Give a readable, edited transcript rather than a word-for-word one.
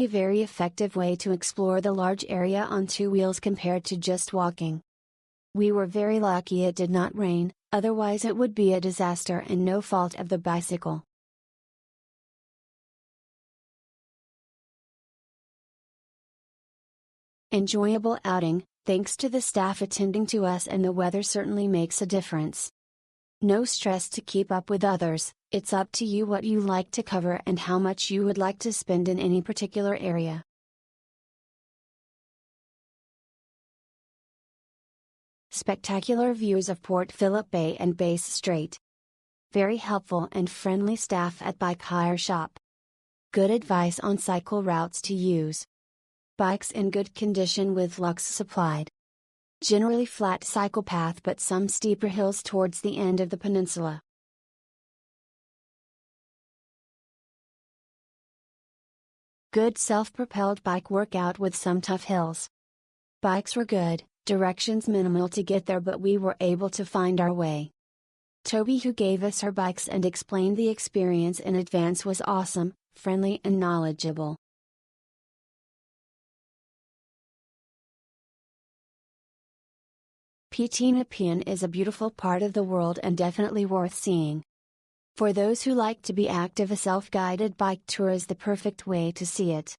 a very effective way to explore the large area on two wheels compared to just walking. We were very lucky it did not rain, otherwise it would be a disaster and no fault of the bicycle. Enjoyable outing, thanks to the staff attending to us, and the weather certainly makes a difference. No stress to keep up with others, it's up to you what you like to cover and how much you would like to spend in any particular area. Spectacular views of Port Phillip Bay and Bass Strait. Very helpful and friendly staff at Bike Hire Shop. Good advice on cycle routes to use. Bikes in good condition with lugs supplied. Generally flat cycle path but some steeper hills towards the end of the peninsula. Good self-propelled bike workout with some tough hills. Bikes were good, directions minimal to get there, but we were able to find our way. Toby, who gave us her bikes and explained the experience in advance, was awesome, friendly and knowledgeable. Point Nepean is a beautiful part of the world and definitely worth seeing. For those who like to be active, a self-guided bike tour is the perfect way to see it.